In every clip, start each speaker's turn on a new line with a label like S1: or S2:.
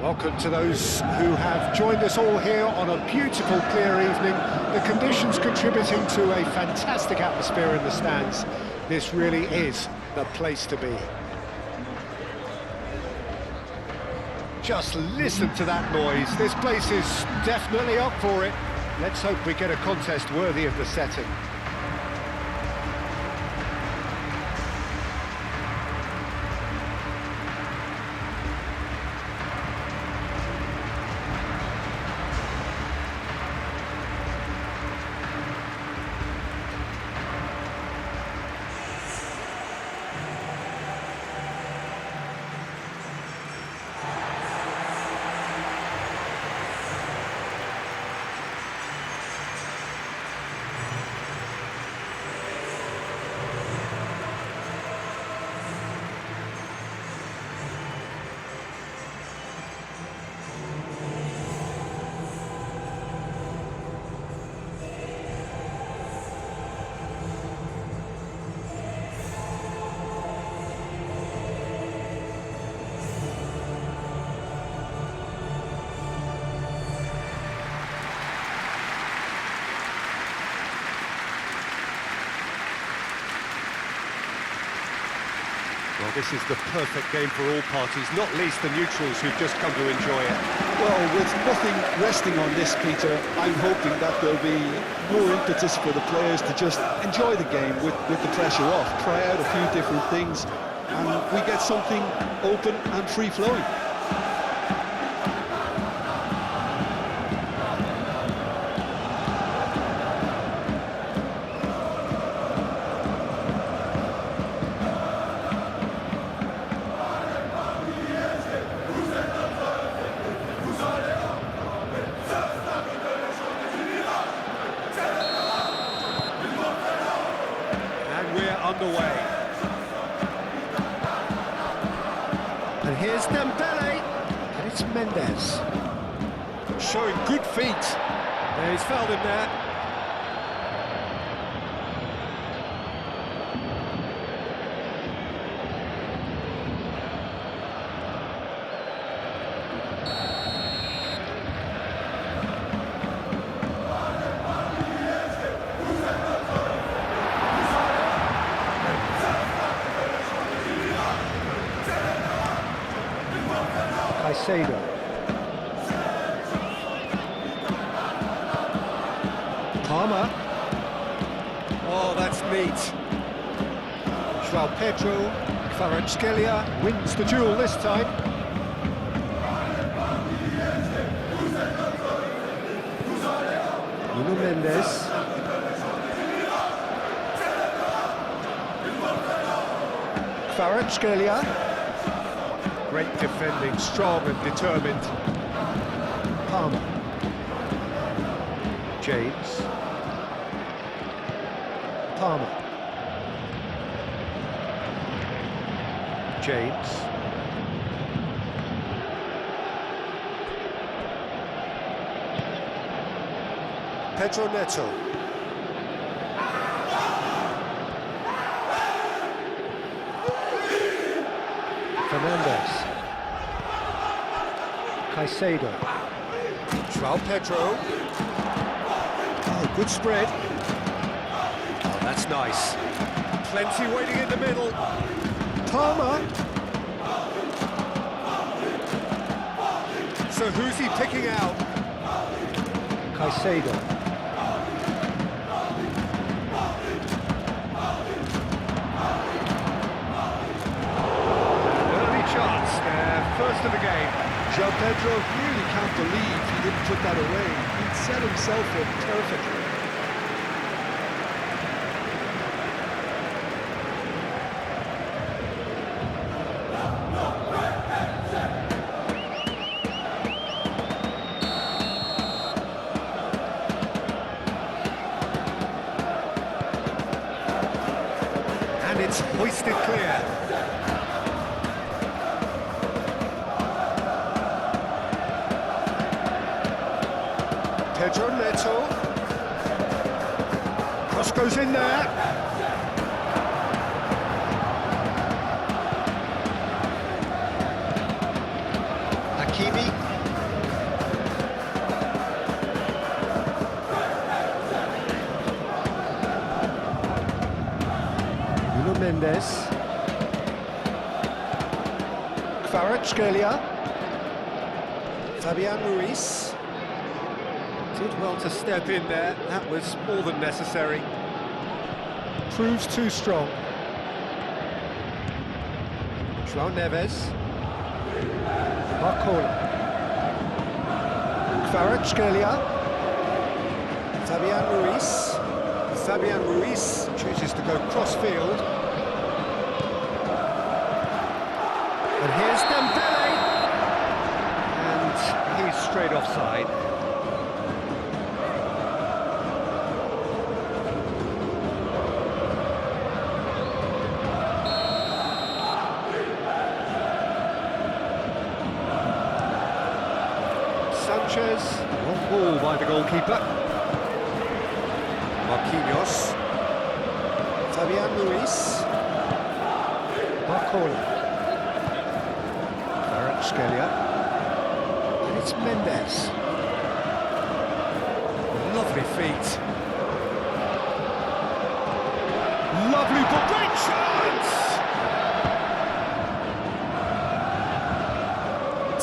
S1: Welcome to those who have joined us all here on a beautiful, clear evening. The conditions contributing to a fantastic atmosphere in the stands. This really is the place to be. Just listen to that noise. This place is definitely up for it. Let's hope we get a contest worthy of the setting. Well, this is the perfect game for all parties, not least the neutrals who've just come to enjoy it.
S2: Well, with nothing resting on this, Peter, I'm hoping that there'll be more impetus for the players to just enjoy the game with the pressure off, try out a few different things, and we get something open and free-flowing.
S1: Underway. And here's Dembele, and it's Mendes. Showing good feet. Yeah, he's fouled him there. Caicedo. Palmer. Oh, that's neat. João Pedro. Kvaratskhelia wins the duel this time. Nuno Mendes. Kvaratskhelia. Great defending, strong and determined. Palmer. James. Palmer. James. Pedro Neto. Fernandez. Caicedo. João Pedro. Oh, good spread. Oh, that's nice. Plenty waiting in the middle. Palmer. So who's he picking out? Caicedo. First of the game.
S2: João Pedro really can't believe he didn't put that away. He'd set himself up perfectly.
S1: And it's hoisted clear. Pedro Neto. Cross goes in there. Hakimi. Mendes. Kvaratskhelia. Fabian Ruiz. Did well to step in there, that was more than necessary. Proves too strong. João Neves. Barcola. Kvaratskhelia. Fabian Ruiz. Fabian Ruiz chooses to go cross-field. And here's Dembele. And he's straight offside. Sanchez, long ball by the goalkeeper. Marquinhos. Fabian Ruiz. Barcola. Kvaratskhelia. And it's Mendes. Lovely feet. Lovely ball. Great chance!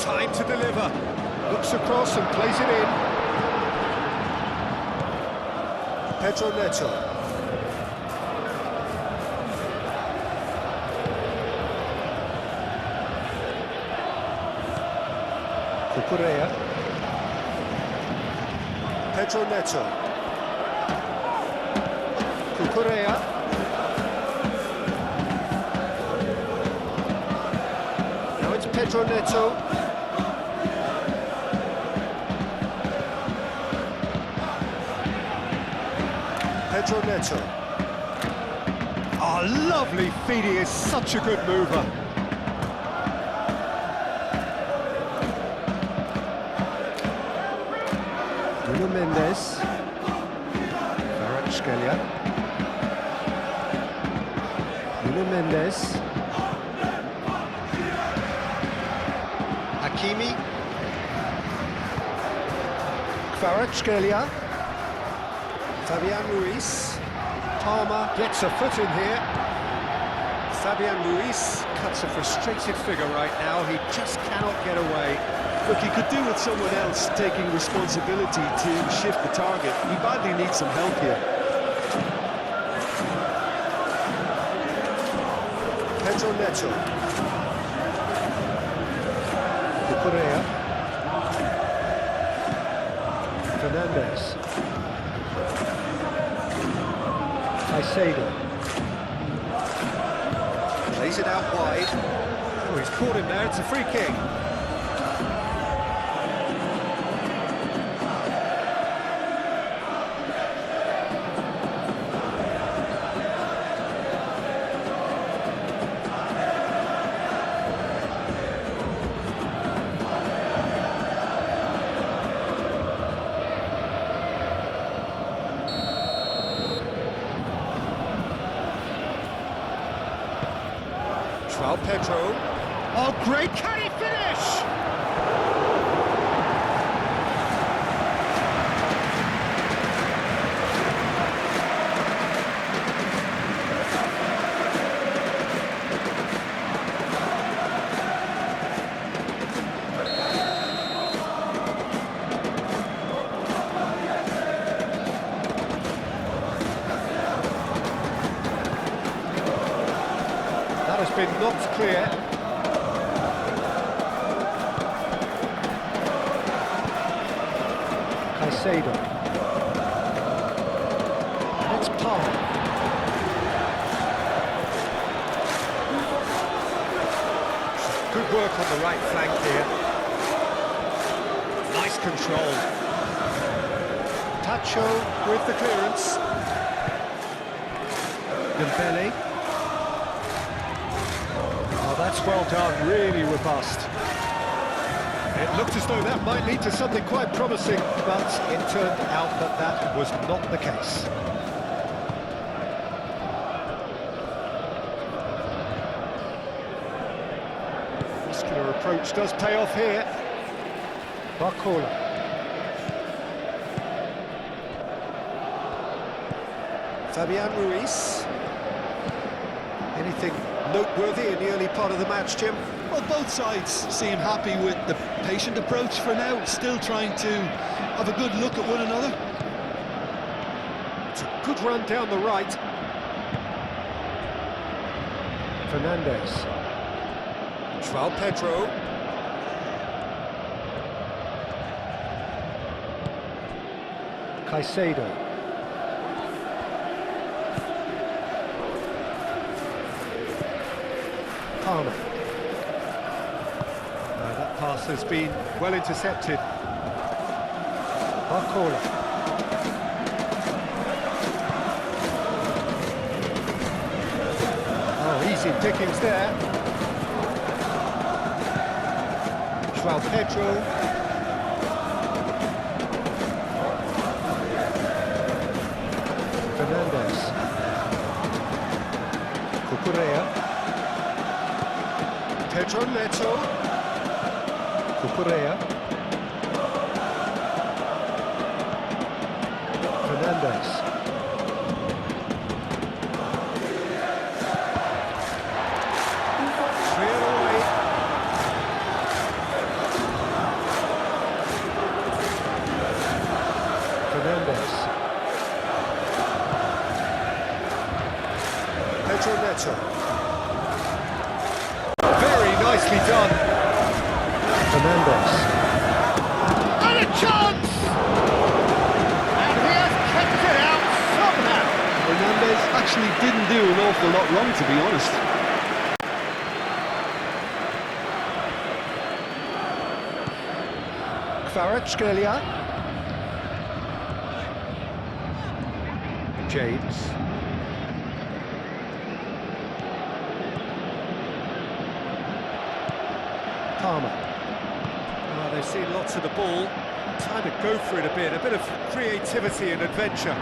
S1: Time to deliver. Looks across and plays it in. Pedro Neto. Cucurella. Pedro Neto. Cucurella. Now it's Pedro Neto. Pedro Neto. Oh, lovely feet, he is such a good mover. Nuno Mendes. Kvaratskhelia. Nuno Mendes. Hakimi. Kvaratskhelia. Fabian Ruiz. Palmer gets a foot in here. Fabian Ruiz cuts a frustrated figure right now. He just cannot get away.
S2: Look, he could do with someone else taking responsibility to shift the target. He badly needs some help here.
S1: Pedro Neto. Cucurella. Fernandez. Caicedo. Plays it out wide. Oh, he's caught him there, it's a free kick. João Pedro. Oh, great, can he finish? That has been knocked clear. Caicedo. And it's Palmer. Good work on the right flank here. Nice control. Tacho with the clearance. Dembele. Oh, that's well done, really robust. It looked as though that might lead to something quite promising, but it turned out that that was not the case. Muscular approach does pay off here. Barcola. Fabian Ruiz. Anything noteworthy in the early part of the match, Jim?
S2: Well, both sides seem happy with the patient approach for now, still trying to have a good look at one another.
S1: It's a good run down the right. Fernandez. João Pedro. Caicedo. Palmer. That pass has been well intercepted. Barcola. Oh, easy pickings there. João Pedro. Fernandez. Cucurella. Pedro Neto. Cucurella. Fernandez. Clear away. Fernandez. Pedro Neto. Very nicely done. Fernandez. And a chance! And he has kept it out somehow.
S2: Fernandez actually didn't do an awful lot wrong, to be honest.
S1: Kvaratskhelia. James. Palmer. Well, they've seen lots of the ball. Time to go for it a bit of creativity and adventure.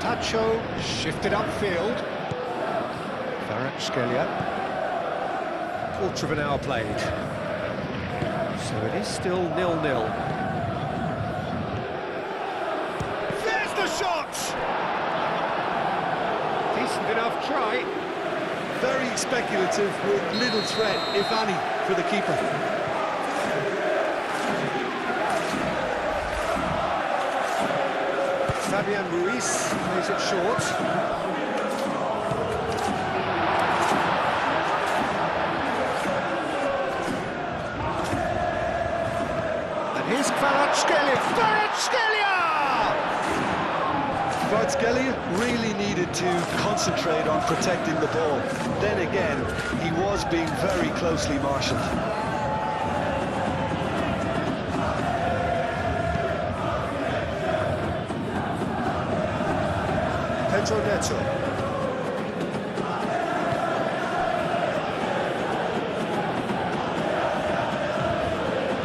S1: Tacho shifted upfield. Kvaratskhelia. Quarter of an hour played. So it is still 0-0. There's the shot! Decent enough try.
S2: Very speculative with little threat, if any, for the keeper.
S1: Fabian Ruiz plays it short. And here's Kvaratskhelia.
S2: Kvaratskhelia really needed to concentrate on protecting the ball. Then again, he was being very closely marshalled.
S1: Pedro Neto.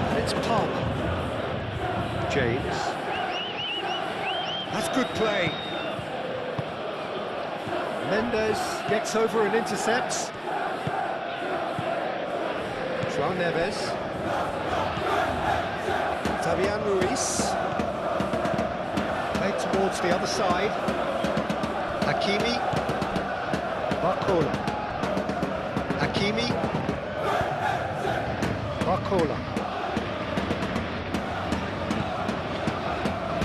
S1: And it's Palmer. James. That's good play. Mendes gets over and intercepts. João Neves. Fabian Ruiz. Played towards the other side. Hakimi. Barcola. Hakimi. Barcola.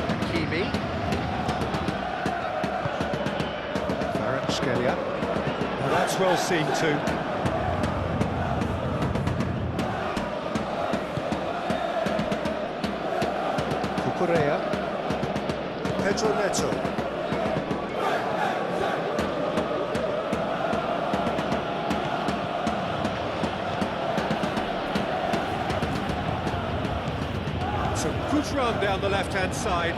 S1: Hakimi. Kvaratskhelia. Well, that's well seen too. Cucurella. Pedro Neto. It's a good run down the left-hand side.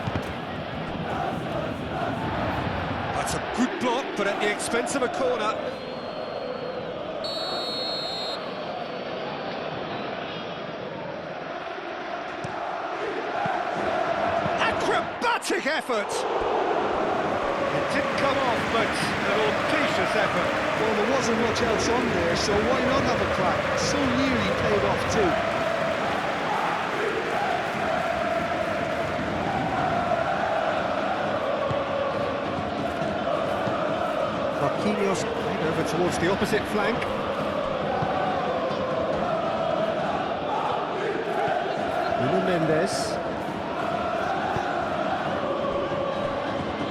S1: That's a good block, but at the expense of a corner. Acrobatic effort! It didn't come off, but an audacious effort.
S2: Well, there wasn't much else on there, so why not have a crack? So nearly paid off too.
S1: Marquinhos played over towards the opposite flank. Nuno Mendes.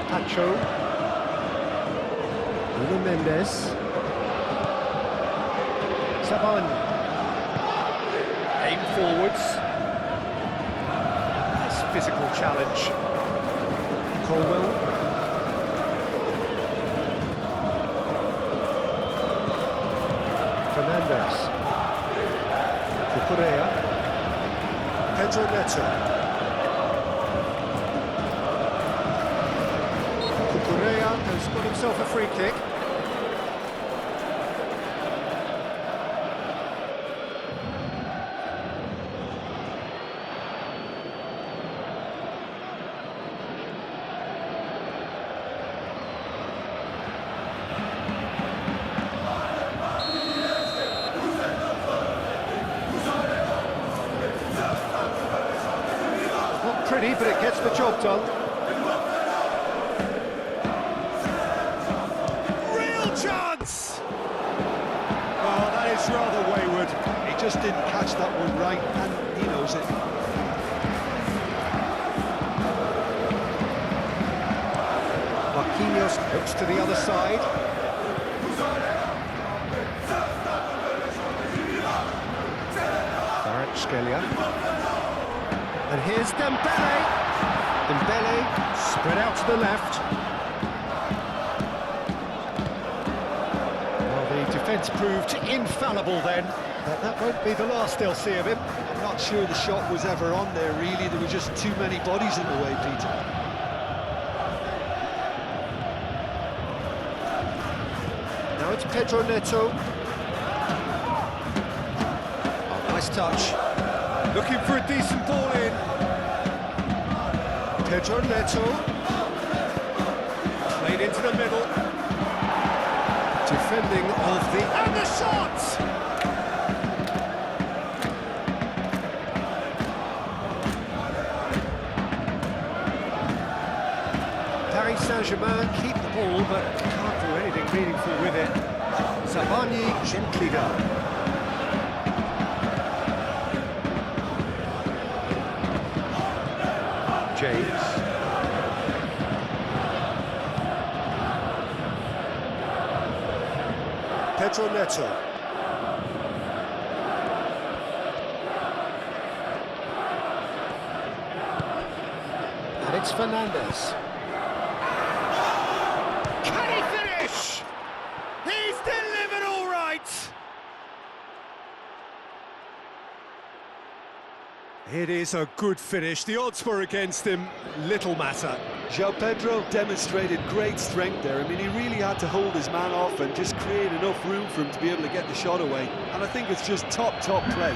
S1: Pacho. Nuno Mendes. Saban. Aim forwards. Nice physical challenge. Colwell. Fernandes. Cucurella. Pedro Neto. Cucurella has got himself a free kick. Pretty, but it gets the job done. Real chance! Oh, that is rather wayward.
S2: He just didn't catch that one right, and he knows it.
S1: Marquinhos looks to the other side. Kvaratskhelia. And here's Dembele. Dembele spread out to the left. Well, the defence proved infallible then, but that won't be the last they'll see of him.
S2: I'm not sure the shot was ever on there, really. There were just too many bodies in the way, Peter.
S1: Now it's Pedro Neto. Oh, nice touch. Looking for a decent ball in. Pedro Neto. Played into the middle. Defending of the... And the shot! Paris Saint-Germain keep the ball, but can't do anything meaningful with it. Zabani gently down. James. Pedro Neto. And it's Fernandes. Can he finish? He's delivered all right. It is a good finish. The odds were against him. Little matter.
S2: João Pedro demonstrated great strength there. I mean, he really had to hold his man off and just create enough room for him to be able to get the shot away. And I think it's just top play.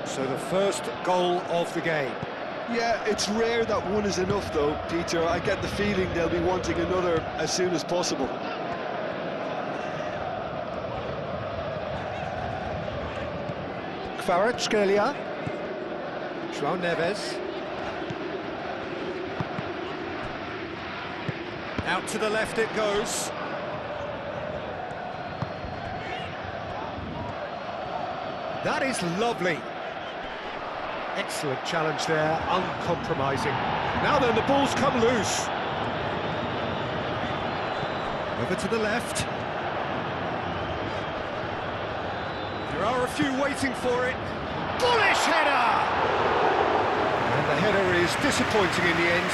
S1: So the first goal of the game.
S2: Yeah, it's rare that one is enough though, Peter. I get the feeling they'll be wanting another as soon as possible.
S1: Kvaratskhelia. João Neves. Out to the left it goes. That is lovely. Excellent challenge there, uncompromising. Now then, the ball's come loose. Over to the left. There are a few waiting for it. Bullish header! And the header is disappointing in the end.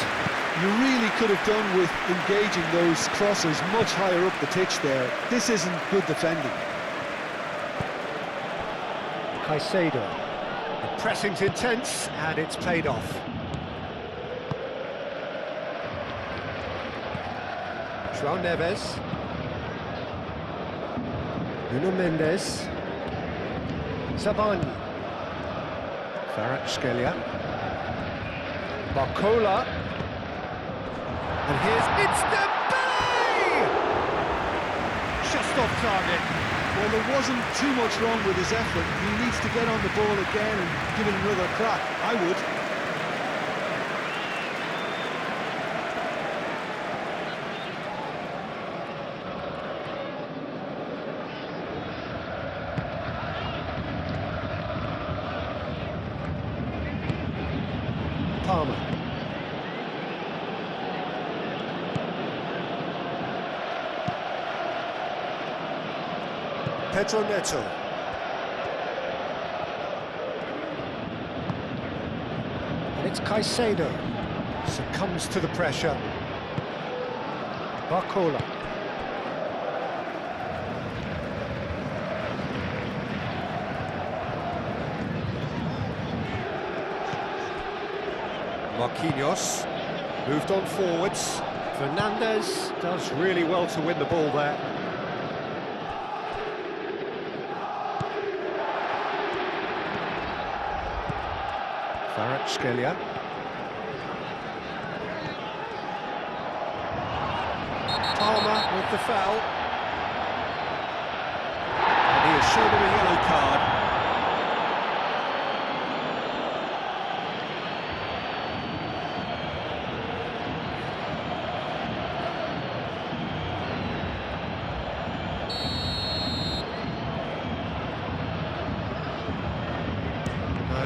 S2: You really could have done with engaging those crossers much higher up the pitch there. This isn't good defending.
S1: Caicedo. The pressing's intense, and it's paid off. João Neves. Nuno Mendes. Savani. Kvaratskhelia. Barcola. And here's Dembele! Just off target.
S2: Well, there wasn't too much wrong with his effort. He needs to get on the ball again and give it another crack. I would.
S1: Palmer. Pedro Neto. And it's Caicedo. Succumbs to the pressure. Barcola. Marquinhos. Moved on forwards. Fernandes does really well to win the ball there. Kvaratskhelia. Palmer with the foul. And he has shown him a yellow card.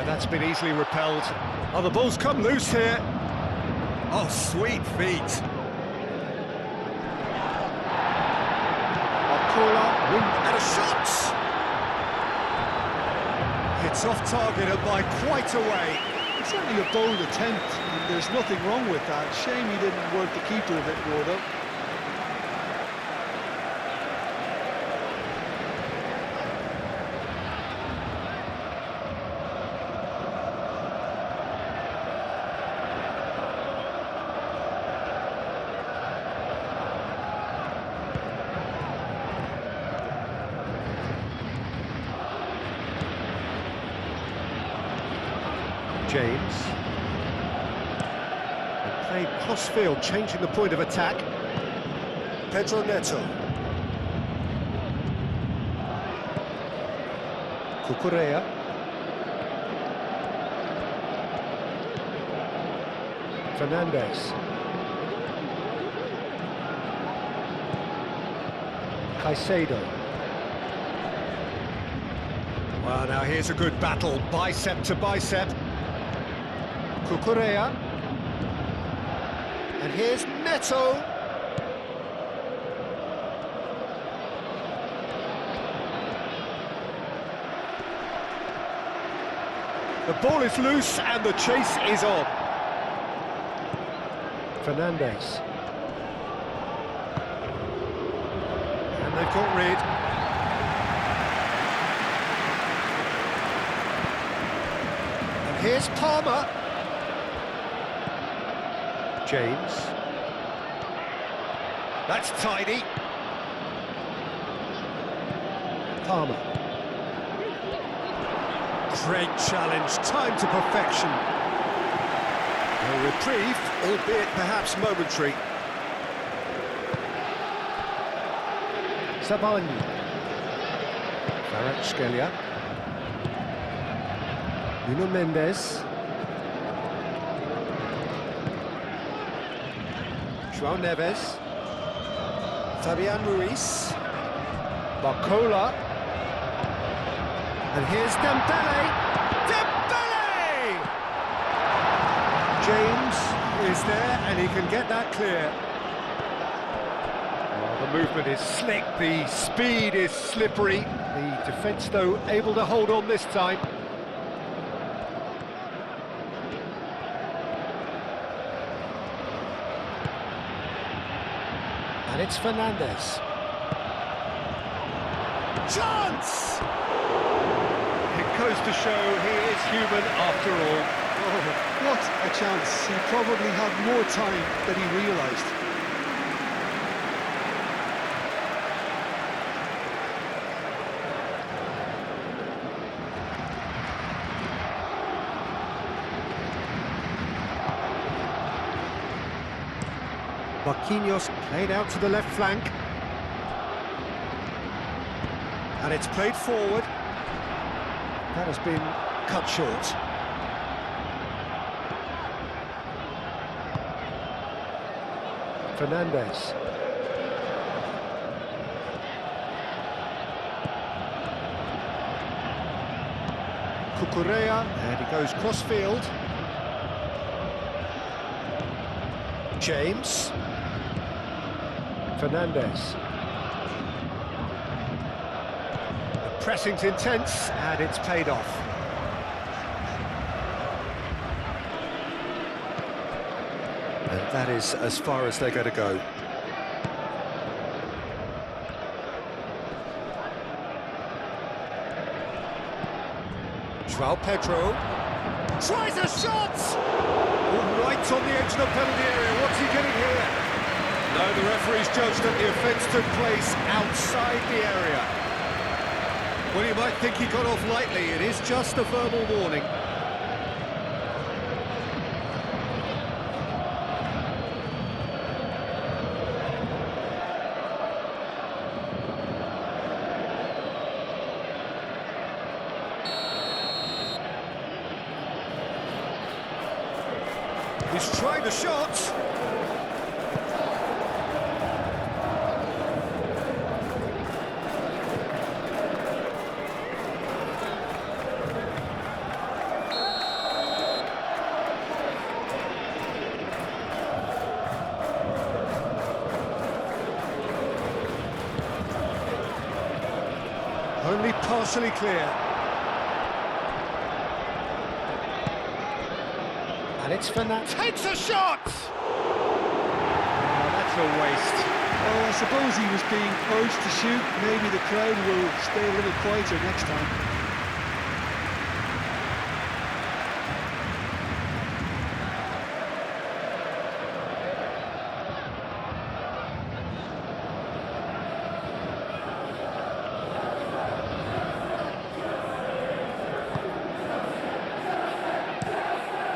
S1: That's been easily repelled. Oh, the ball's come loose here. Oh, sweet feet. Barcola, and a shot! It's off target and by quite a way.
S2: It's certainly a bold attempt, and there's nothing wrong with that. Shame he didn't work the keeper a bit more, though.
S1: James. And played cross-field, changing the point of attack. Pedro Neto. Cucurella. Fernandes. Caicedo. Well, now here's a good battle, bicep to bicep. Cucurella. And here's Neto. The ball is loose and the chase is on. Fernandes. And they've got rid. And here's Palmer. James. That's tidy. Palmer. Great challenge, time to perfection. A reprieve, albeit perhaps momentary. Savani. Kvaratskhelia. Nuno Mendes. João Neves. Fabian Ruiz. Barcola. And here's Dembele. Dembele! James is there and he can get that clear. Well, the movement is slick, the speed is slippery. The defence, though, able to hold on this time. And it's Fernandes. Chance! It goes to show he is human after all.
S2: Oh, what a chance. He probably had more time than he realised.
S1: Marquinhos played out to the left flank. And it's played forward. That has been cut short. Fernandes. Cucurella, and he goes cross-field. James. Fernandes. The pressing's intense, and it's paid off. And that is as far as they're going to go. João Pedro tries a shot! Right on the edge of the penalty area. What's he getting here? No, the referee's judged that the offence took place outside the area. Well, you might think he got off lightly. It is just a verbal warning. He's tried the shot. Only partially clear. And it's Frenetic. Takes a shot! Oh, that's a waste.
S2: Oh, I suppose he was being urged to shoot. Maybe the crowd will stay a little quieter next time.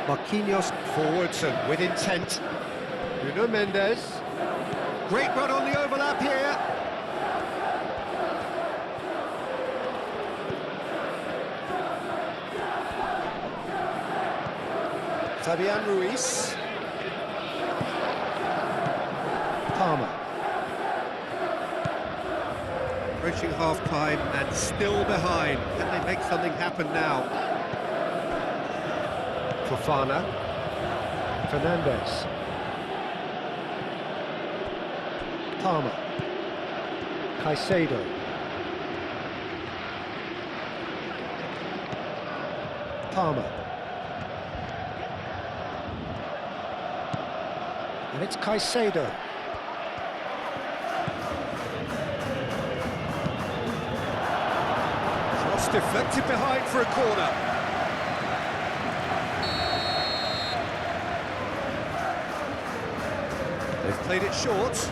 S1: Marquinhos forwards and with intent. Nuno Mendes. Great run on the overlap here. Fabian Ruiz. Palmer. Approaching half-time and still behind. Can they make something happen now? Fofana. Fernandes. Palmer. Caicedo. Palmer. And it's Caicedo. Cross deflected behind for a corner. They've played it short.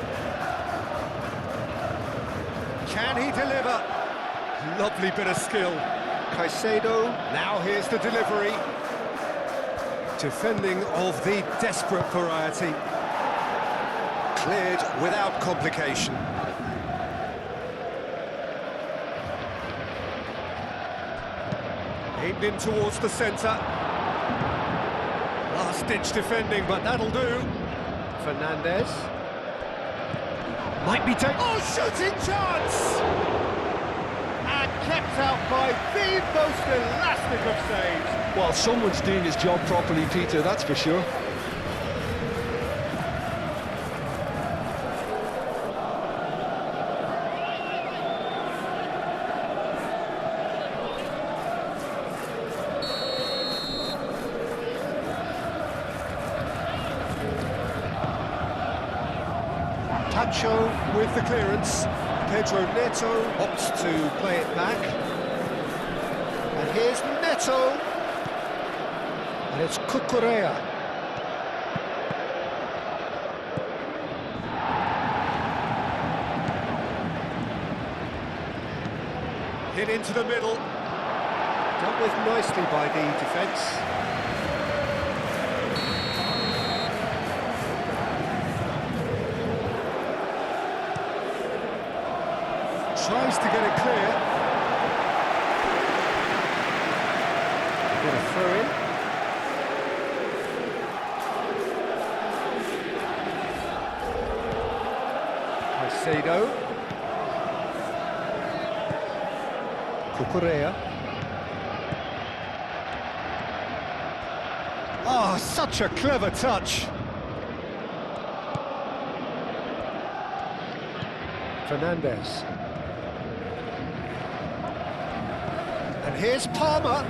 S1: Can he deliver? Lovely bit of skill. Caicedo, now here's the delivery. Defending of the desperate variety. Cleared without complication. Aimed in towards the centre. Last-ditch defending, but that'll do. Fernandes. Might be taken. Oh, shooting chance! And kept out by the most elastic of saves.
S2: Well, someone's doing his job properly, Peter, that's for sure.
S1: Tacho with the clearance. Pedro Neto opts to play it back. And here's Neto. And it's Cucurella. Hit into the middle. Dealt with nicely by the defence. Tries to get it clear. Get a throw in. Caicedo. Cucurella. Oh, such a clever touch. Fernandez. And here's Palmer.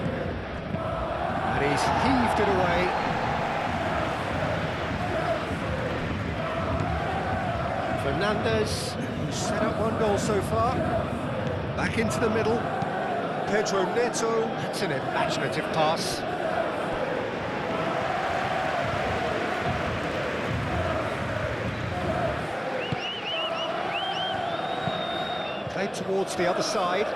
S1: And he's heaved it away. Fernandez, who's set up one goal so far. Back into the middle. Pedro Neto. That's an imaginative pass. Played towards the other side.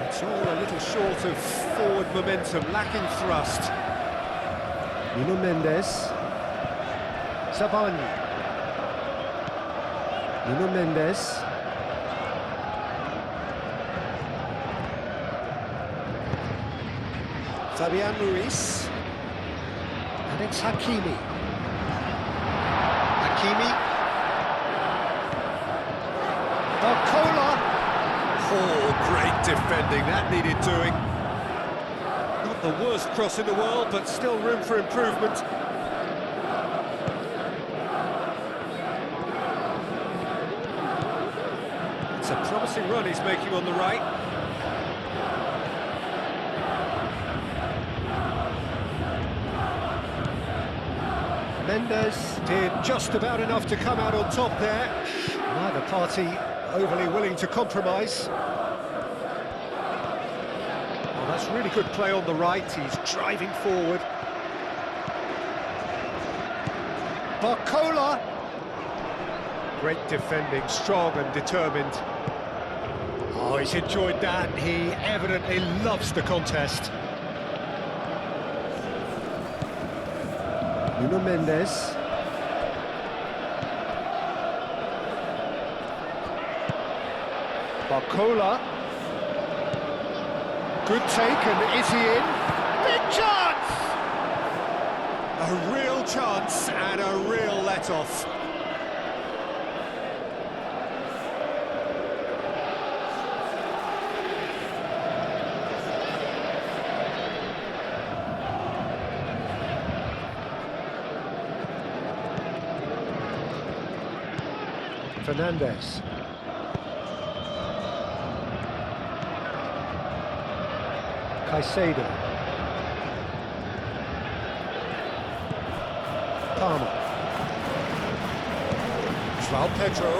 S1: It's all a little short of forward momentum, lacking thrust. Nuno Mendes. Savani. Nuno Mendes. Fabian Ruiz. And it's Hakimi. Hakimi. Barcola. Oh, great defending, that needed doing. Not the worst cross in the world, but still room for improvement. It's a promising run he's making on the right. Mendes did just about enough to come out on top there. Neither party overly willing to compromise. Oh, that's really good play on the right. He's driving forward. Barcola. Great defending, strong and determined. Oh, he's enjoyed that. He evidently loves the contest. Nuno Mendes. Barcola. Good take, and is he in? Big chance! A real chance and a real let-off. Fernandez. Caicedo. Palmer. João Pedro.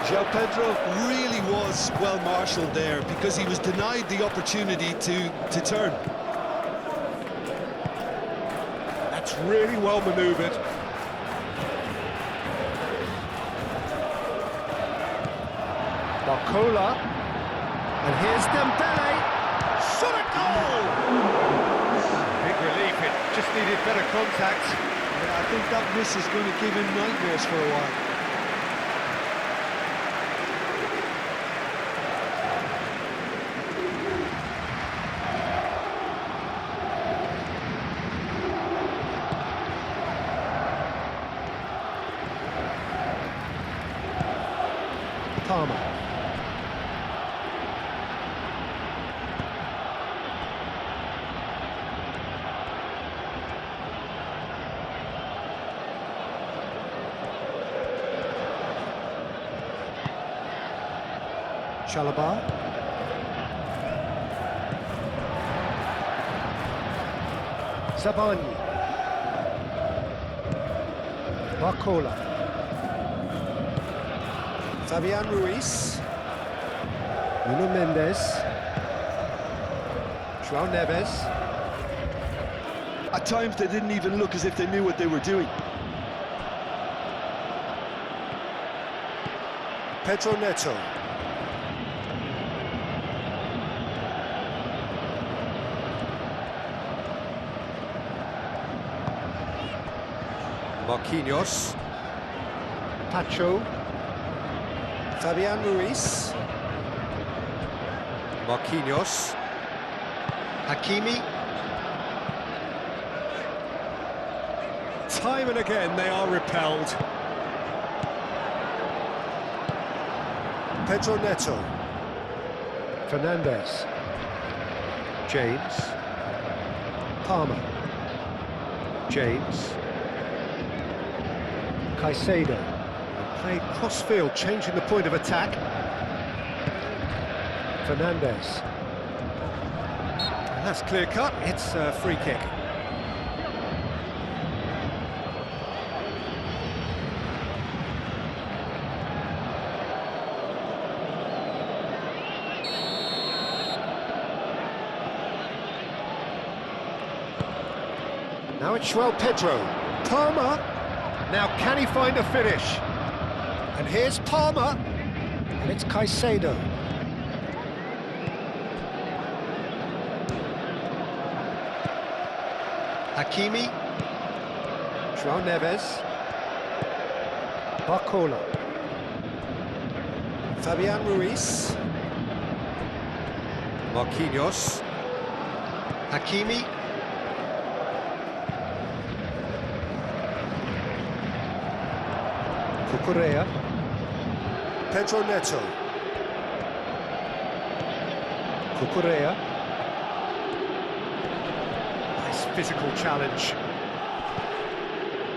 S2: João Pedro really was well marshalled there because he was denied the opportunity to turn.
S1: That's really well manoeuvred. Barcola, and here's Dembele, shot a goal! Big relief, it just needed better contact.
S2: Yeah, I think that miss is going to give him nightmares for a while.
S1: Palmer. Chalobah. Zabani. Barcola. Fabian Ruiz. Nuno Mendes. João Neves.
S2: At times they didn't even look as if they knew what they were doing.
S1: Pedro Neto. Marquinhos. Pacho. Fabian Ruiz. Marquinhos. Hakimi. Time and again they are repelled. Pedro Neto. Fernandes. James. Palmer. James. Caicedo. Played cross-field, changing the point of attack. Fernandes. And that's clear-cut, it's a free kick. Now it's João Pedro. Palmer. Now can he find a finish? And here's Palmer. And it's Caicedo. Hakimi. João Neves. Barcola. Fabian Ruiz. Marquinhos. Hakimi. Correa. Pedro Neto. Correa. Nice physical challenge.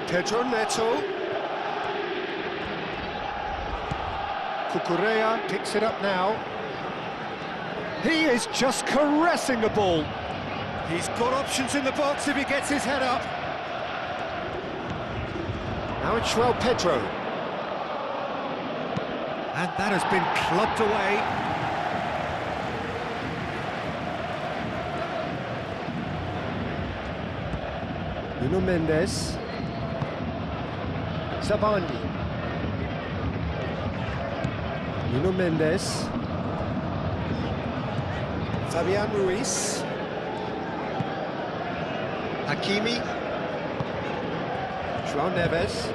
S1: Pedro Neto. Correa picks it up now. He is just caressing the ball. He's got options in the box if he gets his head up. Now it's João Pedro. And that has been clubbed away. Nuno Mendes. Zabani. Nuno Mendes. Fabian Ruiz. Hakimi. João Neves.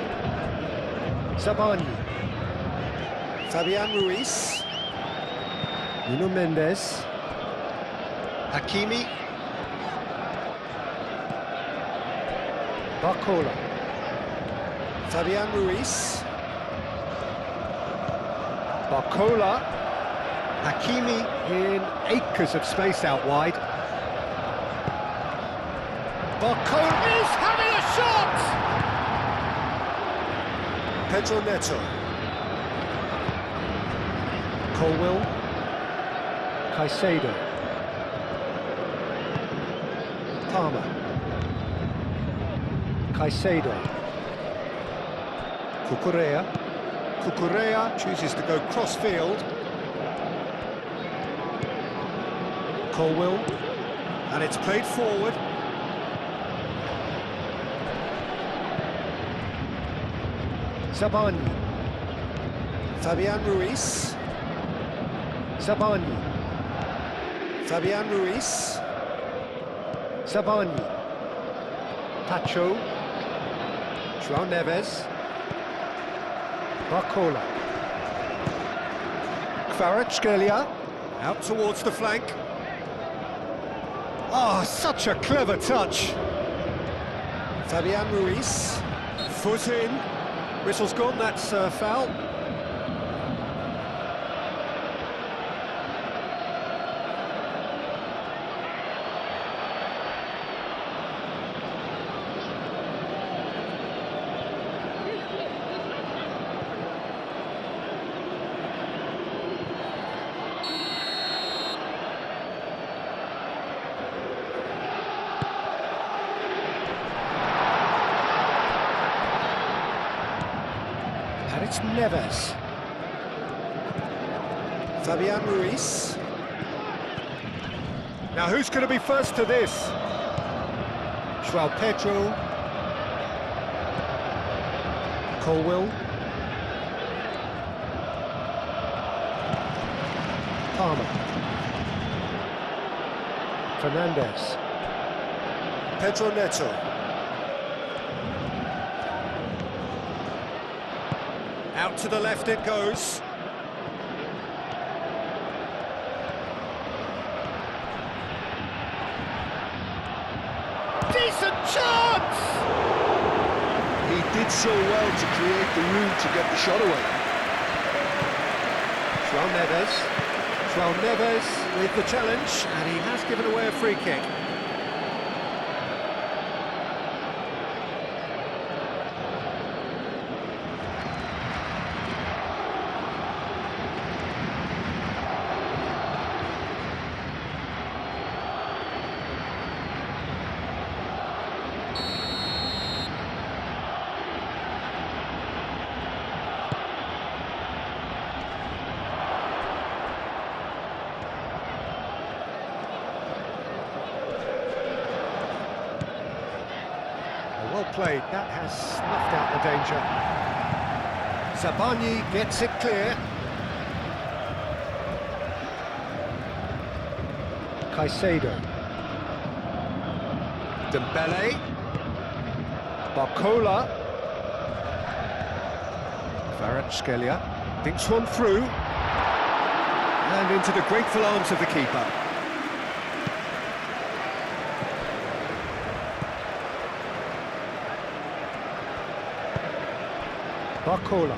S1: Zabani. Fabian Ruiz. Nuno Mendes. Hakimi. Barcola. Fabian Ruiz. Barcola. Hakimi in acres of space out wide. Barcola is having a shot! Pedro Neto. Colwell. Caicedo. Palmer. Caicedo. Correa. Correa chooses to go cross-field. Colwell. And it's played forward. Zabani. Fabian Ruiz. Zabani. Fabian Ruiz. Zabani. Pacho. João Neves. Barcola. Kvaratskhelia. Out towards the flank. Oh, such a clever touch. Fabian Ruiz. Foot in. Whistle's gone, that's a foul. It's Neves.
S3: Fabian Ruiz.
S1: Now who's going to be first to this? Joao Pedro. Colwill. Palmer. Fernandez.
S3: Pedro Neto. Out to the left it goes.
S1: Decent chance!
S2: He did so well to create the room to get the shot away.
S3: Joao Neves. Joao Neves with the challenge, and he has given away a free kick.
S1: Well played, that has snuffed out the danger.
S3: Zabani gets it clear.
S1: Caicedo.
S3: Dembele.
S1: Barcola.
S3: Kvaratskhelia thinks one through. And into the grateful arms of the keeper.
S1: Barcola.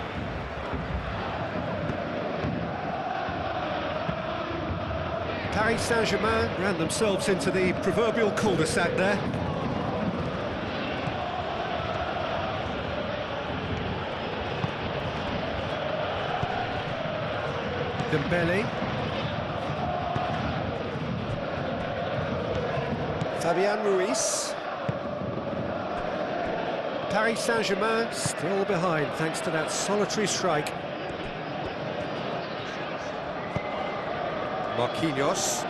S3: Paris Saint-Germain ran themselves into the proverbial cul-de-sac there. Dembele. Fabian Ruiz. Paris Saint-Germain still behind thanks to that solitary strike. Marquinhos.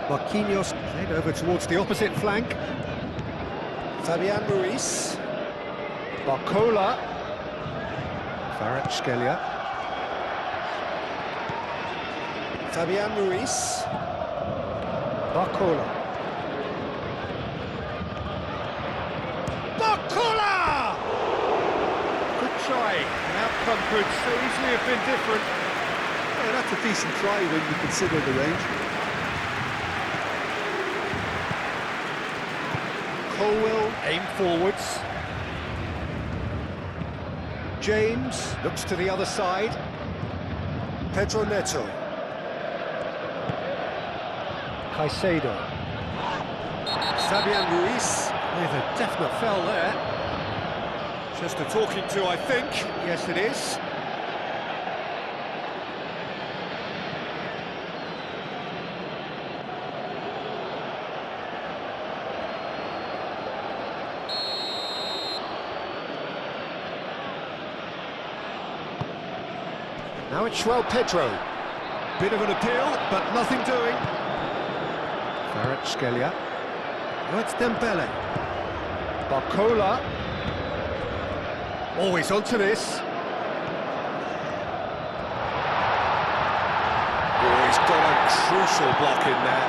S3: Marquinhos played over towards the opposite flank. Fabian Ruiz.
S1: Barcola.
S3: Kvaratskhelia. Fabian Ruiz.
S1: Barcola.
S3: Barcola!
S1: Good try. The outcome could so easily have been different.
S2: Yeah, that's a decent try when you consider the range.
S1: Colwill aim forwards.
S3: James looks to the other side. Pedro Neto.
S1: Caicedo.
S3: Fabian Ruiz with a definite foul there. Just a talking to, I think. Yes, it is. Now it's Joao Pedro. Bit of an appeal, but nothing doing. Kvaratskhelia. Now it's Dembele.
S1: Barcola.
S3: Always onto this. Oh, he's got a crucial block in there.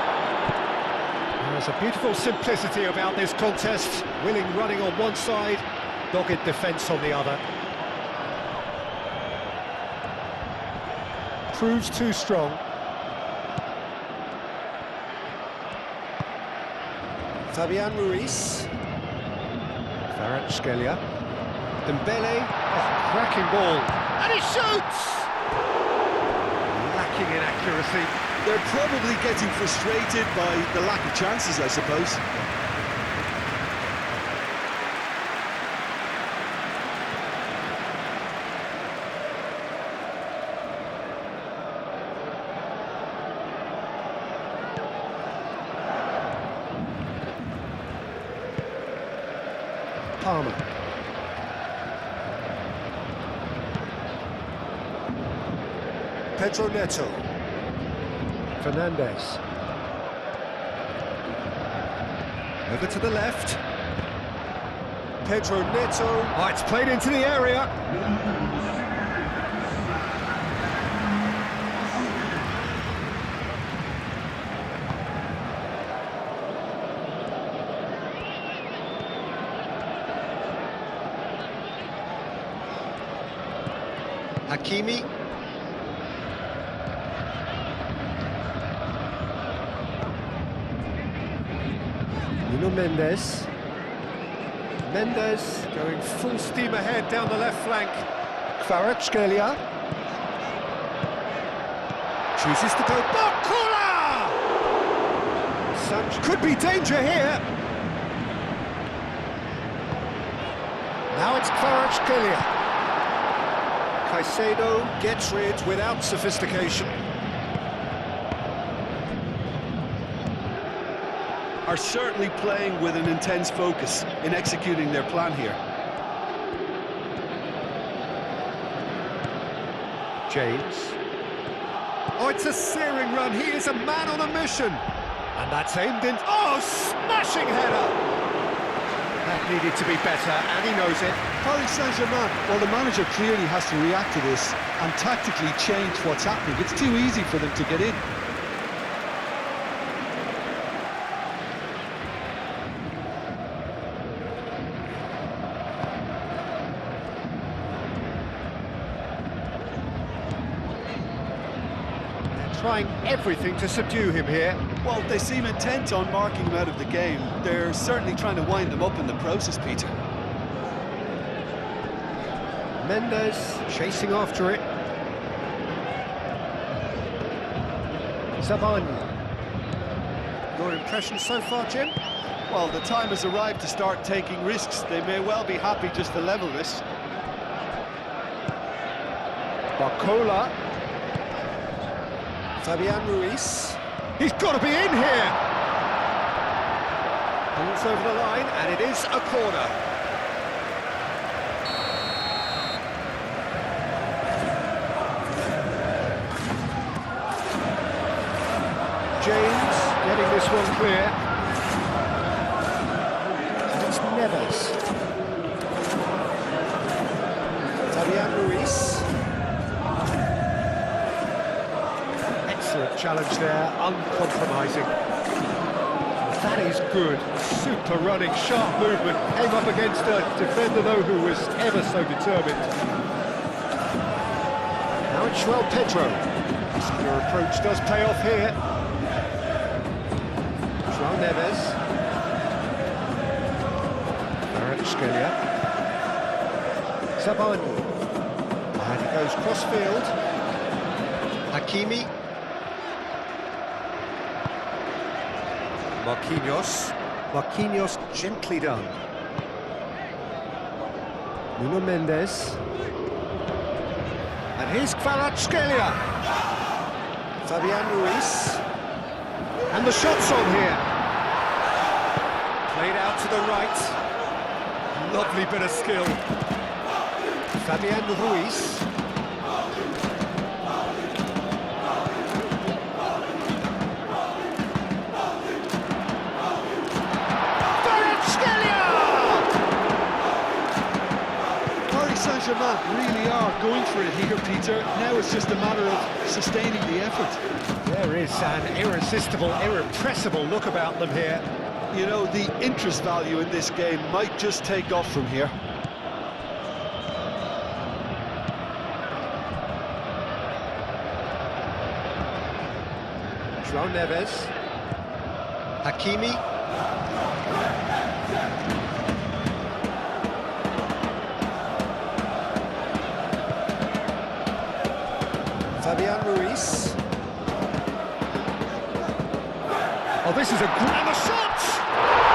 S1: There's a beautiful simplicity about this contest. Willing running on one side, dogged defence on the other. Proves too strong.
S3: Fabian Ruiz. Kvaratskhelia. Dembele.
S1: Oh, cracking ball.
S3: And he shoots! Lacking in accuracy.
S2: They're probably getting frustrated by the lack of chances, I suppose.
S1: Palmer.
S3: Pedro Neto.
S1: Fernandez.
S3: Over to the left. Pedro Neto. Oh, it's played into the area. Hakimi.
S1: Nuno Mendes.
S3: Mendes going full steam ahead down the left flank.
S1: Kvaratskhelia.
S3: Chooses to go. Bakula! Such could be danger here.
S1: Now it's Kvaratskhelia.
S3: Caicedo gets rid without sophistication.
S2: Are certainly playing with an intense focus in executing their plan here.
S1: James.
S3: Oh, it's a searing run. He is a man on a mission. And that's aimed in... Oh, smashing header! That needed to be better, and he knows it.
S2: Paris Saint-Germain, well, the manager clearly has to react to this and tactically change what's happening. It's too easy for them to get in.
S3: Trying everything to subdue him here.
S2: Well, they seem intent on marking him out of the game. They're certainly trying to wind them up in the process, Peter.
S3: Mendes chasing after it.
S1: Savani.
S3: Your impression so far, Jim?
S2: Well, the time has arrived to start taking risks. They may well be happy just to level this.
S3: Barcola. Fabian Ruiz. He's got to be in here! Pulls over the line, and it is a corner. James getting this one clear.
S1: And it's Neves.
S3: Fabian Ruiz. Excellent challenge there, uncompromising. That is good. Super running, sharp movement. Came up against a defender, though, who was ever so determined. Now it's João Pedro. Muscular approach does pay off here. João Neves. Kvaratskhelia. Savani. And he goes cross-field. Hakimi. Marquinhos gently done.
S1: Nuno Mendes.
S3: And here's Kvaratskhelia. Fabian Ruiz. And the shot's on here. Played out to the right. Lovely bit of skill. Fabian Ruiz.
S2: Saint-Germain really are going for it here, Peter. Now it's just a matter of sustaining the effort.
S3: There is an irresistible, irrepressible look about them here.
S2: You know, the interest value in this game might just take off from here.
S3: João Neves. Hakimi. Fabian Ruiz. Oh, this is a grammar shot! Goal!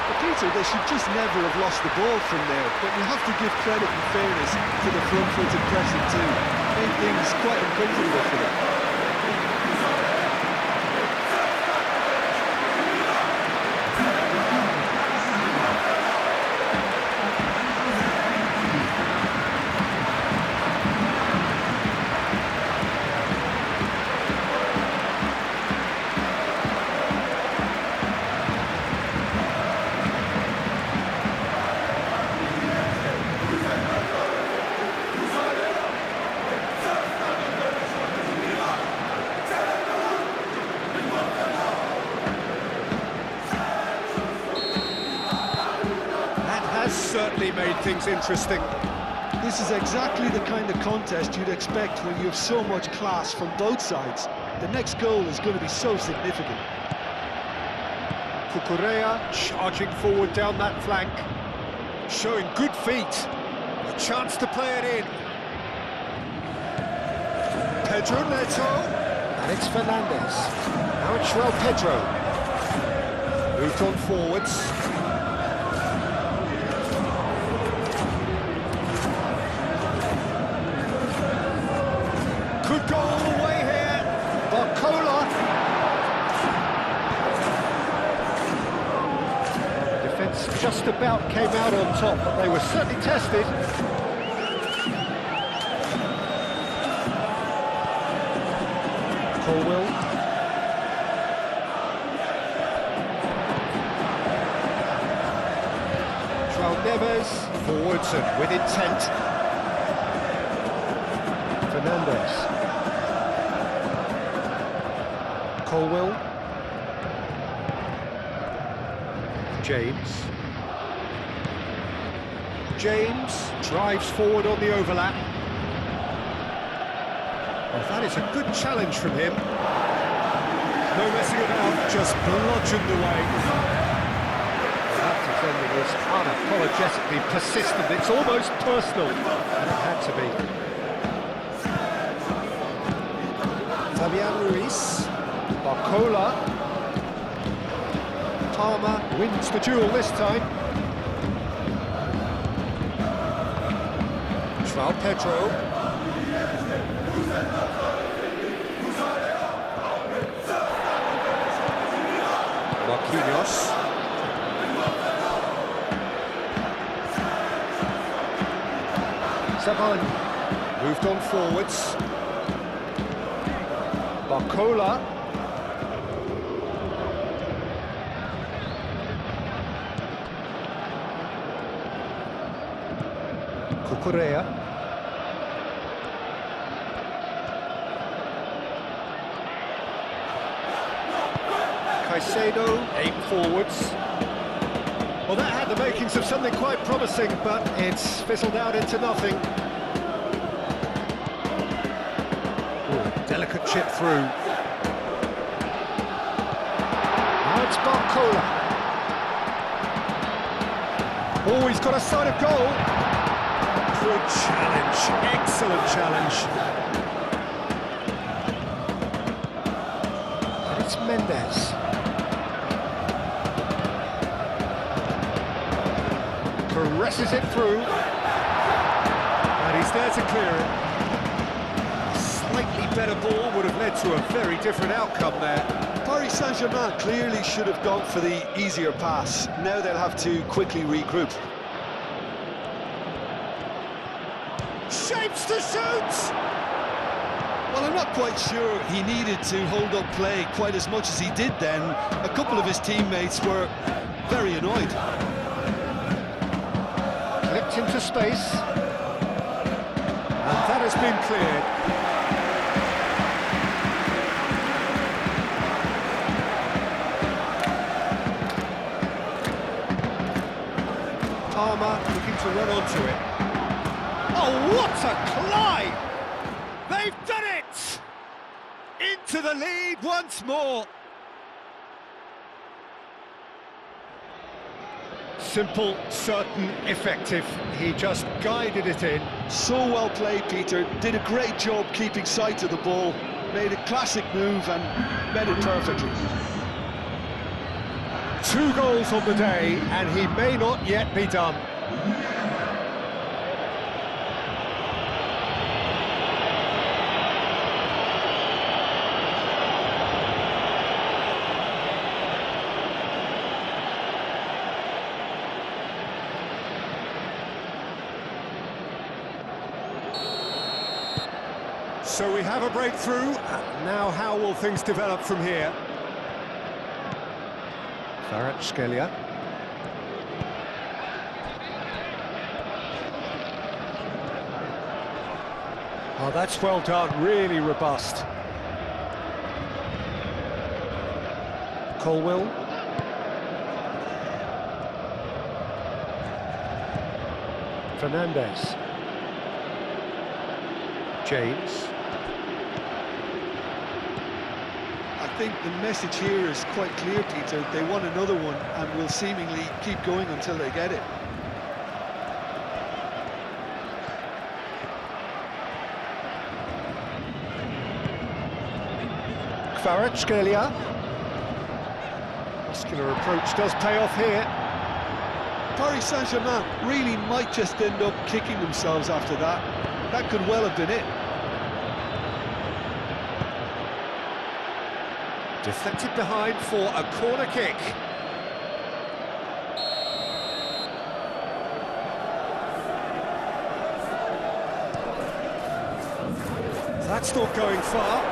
S2: But Peter, they should just never have lost the ball from there, but you have to give credit and fairness to the front-footed pressing too. Made things quite uncomfortable for them.
S3: keep things interesting.
S2: This is exactly the kind of contest you'd expect when you have so much class from both sides. The next goal is going to be so significant.
S3: Cucurella charging forward down that flank, showing good feet. A chance to play it in. Pedro Neto.
S1: And it's Fernandez. Now it's João Pedro.
S3: Moved on forwards. Could go all the way here.
S1: Barcola. The defence just about came out on top, but they were certainly tested. Colwell. João Neves.
S3: Forwards and with intent.
S1: Fernandez. Colwell.
S3: James. James drives forward on the overlap. Well, that is a good challenge from him. No messing about, just bludgeoned away.
S1: That defender was unapologetically persistent. It's almost personal. And it had to be.
S3: Fabian Ruiz.
S1: Barcola. Palmer wins the duel this time.
S3: João Pedro. Marquinhos.
S1: Savan.
S3: Moved on forwards.
S1: Barcola. Cucurella.
S3: Caicedo, aim forwards. Well, that had the makings of something quite promising, but it's fizzled out into nothing. Ooh, delicate chip through.
S1: Now it's Barcola.
S3: Oh, he's got a sight of goal. Good challenge, excellent challenge.
S1: And it's Mendes.
S3: Caresses it through. And he's there to clear it. A slightly better ball would have led to a very different outcome there.
S2: Paris Saint-Germain clearly should have gone for the easier pass. Now they'll have to quickly regroup.
S3: Shapes to shoot!
S2: Well, I'm not quite sure he needed to hold up play quite as much as he did then. A couple of his teammates were very annoyed.
S1: Clipped into space.
S3: And that has been cleared. Palmer looking to run onto it. Oh, what a climb! They've done it! Into the lead once more. Simple, certain, effective. He just guided it in.
S2: So well played, Peter. Did a great job keeping sight of the ball. Made a classic move and made it perfectly.
S3: 2 goals on the day, and he may not yet be done. So we have a breakthrough. Now how will things develop from here?
S1: Kvaratskhelia.
S3: Oh, that's well done, really robust.
S1: Colwell.
S3: Fernandez. James.
S2: I think the message here is quite clear, Peter. They want another one and will seemingly keep going until they get it.
S1: Kvaratskhelia. Muscular approach does pay off here.
S2: Paris Saint-Germain really might just end up kicking themselves after that. That could well have been it.
S1: Deflected behind for a corner kick. That's not going far.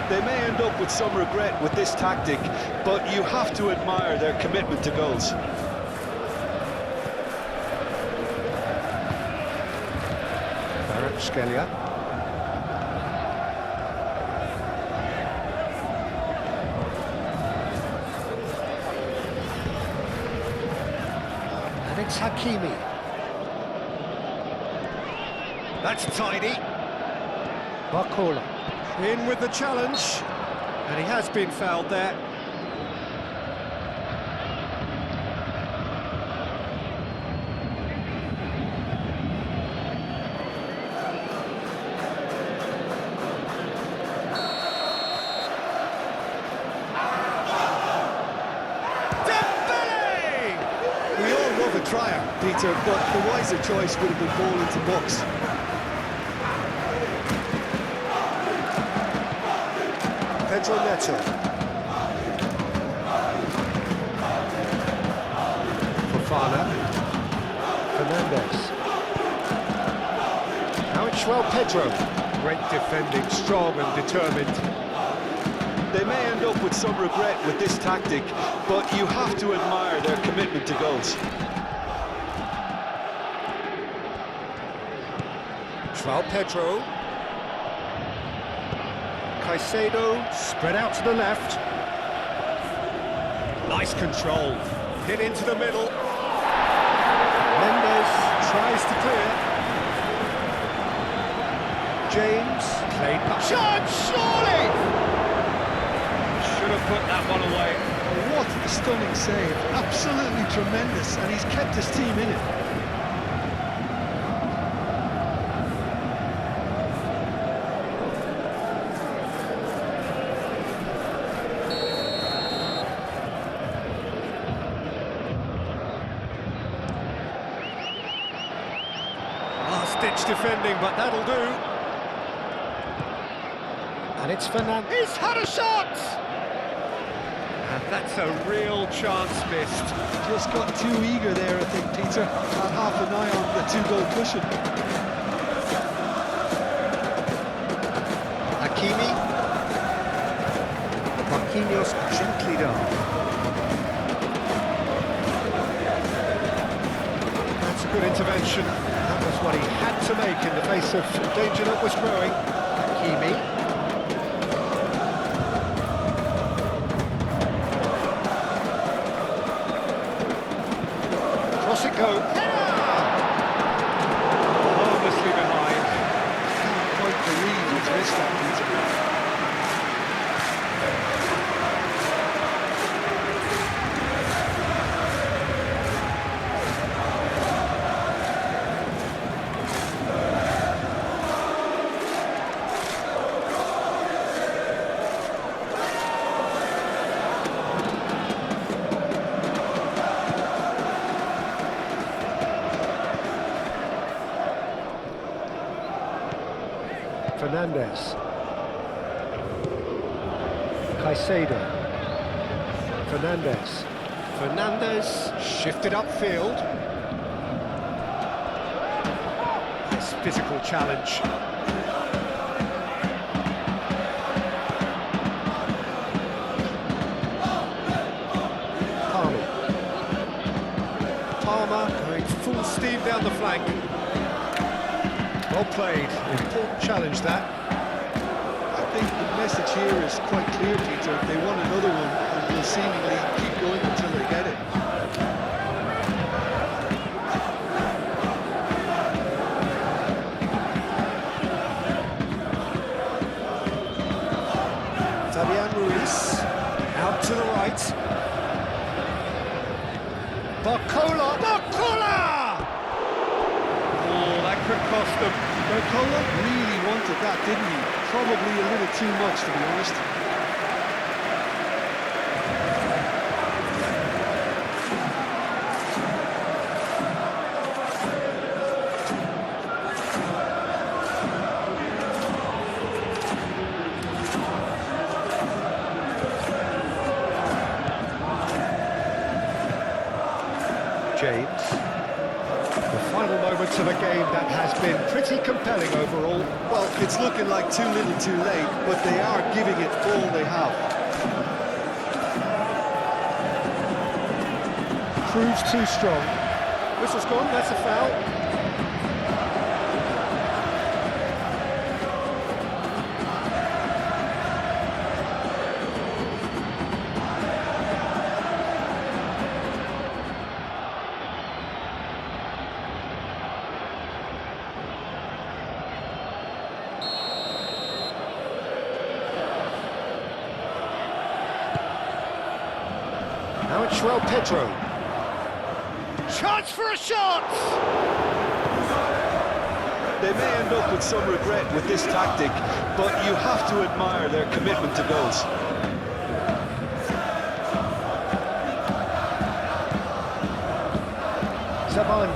S2: They may end up with some regret with this tactic, but you have to admire their commitment to goals.
S1: Kvaratskhelia. And it's Hakimi. That's tidy. Barcola. In with the challenge. And he has been fouled there.
S2: We all love a trier, Peter, but the wiser choice would have been ball into box.
S1: Pedro Neto. Fofana. Fernandez. Now it's João Pedro. Great defending, strong and determined.
S2: They may end up with some regret with this tactic, but you have to admire their commitment to goals.
S1: João Pedro. Caicedo, spread out to the left. Nice control. Hit into the middle. Mendes tries to clear. James, played back. Shot, surely! Should have put that one away.
S2: What a stunning save. Absolutely tremendous, and he's kept his team in it.
S1: Ditch defending, but that'll do. And it's Fernandez. He's had a shot! And that's a real chance missed.
S2: Just got too eager there, I think, Peter. Had half an eye on the two-goal cushion.
S1: Hakimi. Marquinhos gently down. That's a good intervention. That was what he had to make in the face of danger that was growing. Hakimi. Cross it goes. Harmlessly behind.
S2: Can't quite believe he's missed that, Peter.
S1: Fernandez. Caicedo. Fernandez. Fernandez shifted upfield. Nice physical challenge. Palmer going full steam down the flank. Well played, important challenge that.
S2: I think the message here is quite clear, Peter. They want another one and will seemingly keep going until they get it.
S1: Barcola! Barcola! Oh, that could cost them.
S2: Barcola really wanted that, didn't he? Probably a little too much, to be honest.
S1: James. The final moments of a game that has been pretty compelling overall.
S2: Well, it's looking like too little too late, but they are giving it all they have.
S1: Proves too strong. Whistle's gone, that's a foul. Now it's Pedro. Chance for a shot!
S2: They may end up with some regret with this tactic, but you have to admire their commitment to goals.
S1: Zabani.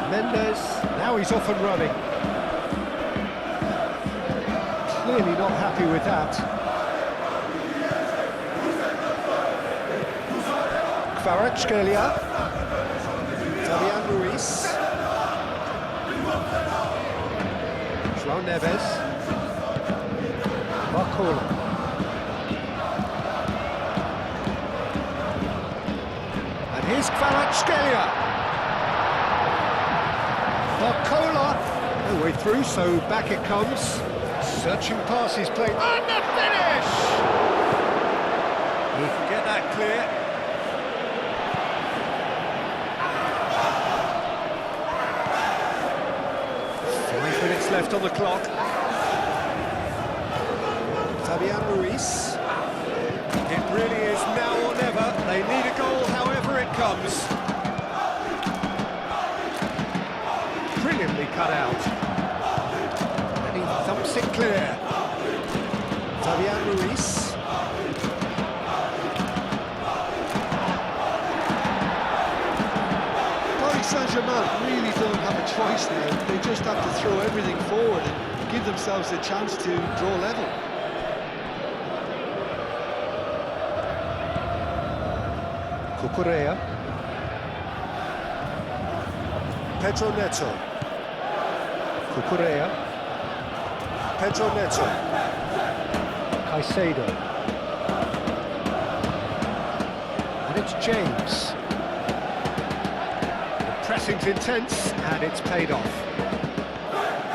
S1: Mendes, now he's off and running. Clearly not happy with that. Kvaratskhelia, Fabian Ruiz, João Neves, Barcola. And here's Kvaratskhelia. Barcola, no way through, so back it comes. Searching passes played, and the finish! He can get that clear. 5 minutes left on the clock. Fabian Ruiz. It really is now or never. They need a goal however it comes. Brilliantly cut out. And he thumps it clear. Fabian Ruiz.
S2: Saint-Germain really don't have a choice now. They just have to throw everything forward and give themselves a chance to draw level.
S1: Cucurella. Pedro Neto. Cucurella. Pedro Neto. Caicedo. And it's James. Pressing's intense, and it's paid off.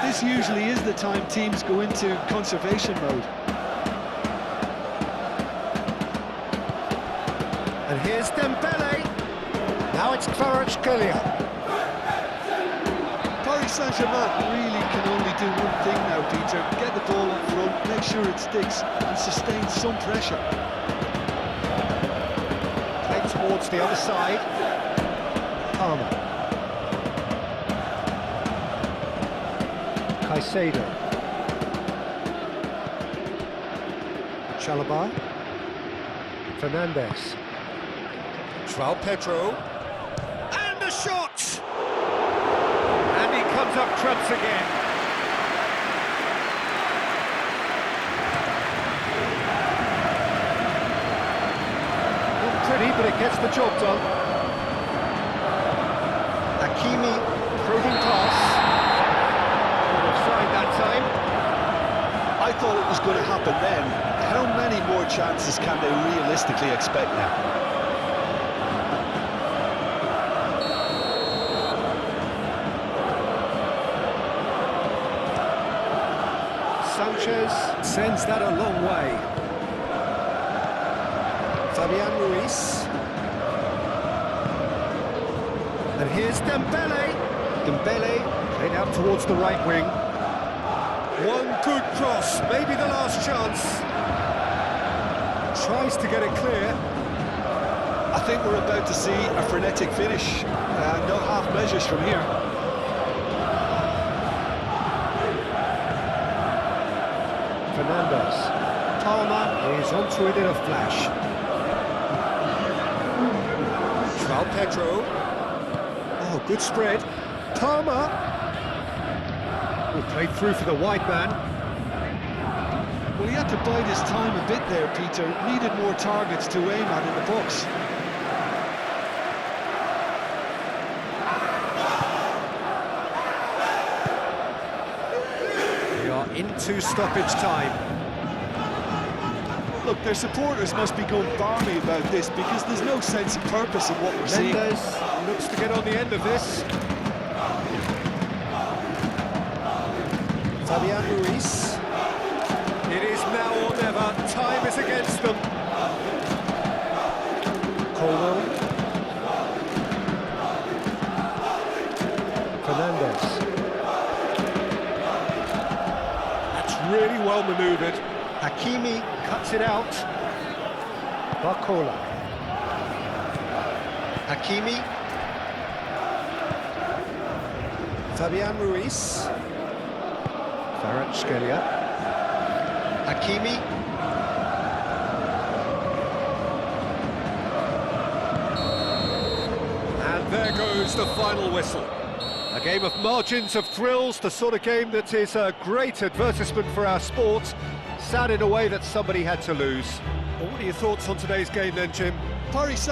S2: This usually is the time teams go into conservation mode.
S1: And here's Dembele. Now it's Kvaratskhelia.
S2: Paris Saint-Germain really can only do one thing now, Peter. Get the ball up front, make sure it sticks, and sustain some pressure.
S1: Played towards the other side. Palmer. Caicedo. Chalobah. Fernandes. João Pedro. And a shot! And he comes up trumps again. Not pretty, but it gets the job done. Hakimi probing pass. Offside that time.
S2: I thought it was going to happen then. How many more chances can they realistically expect now?
S1: Sanchez sends that a long way. Fabian Ruiz. And here's Dembele. Dembele played out towards the right wing. One good cross, maybe the last chance. Tries to get it clear.
S2: I I think we're about to see a frenetic finish. No half measures from here.
S1: Fernandez. Palmer is onto it in a flash. João Pedro. Oh, good spread. Palmer. Played through for the wide man.
S2: Well, he had to bide his time a bit there, Peter. Needed more targets to aim at in the box.
S1: We are into stoppage time.
S2: Look, their supporters must be going balmy about this because there's no sense of purpose in what we're seeing.
S1: Mendes looks to get on the end of this. Fabian Ruiz. It is now or never. Time is against them. Colwell. Fernandez. That's really well manoeuvred. Hakimi cuts it out. Barcola. Hakimi. Fabian Ruiz. Kvaratskhelia. Hakimi. And there goes the final whistle. A game of margins, of thrills, the sort of game that is a great advertisement for our sport. Sad in a way that somebody had to lose. Well, what are your thoughts on today's game then, Jim?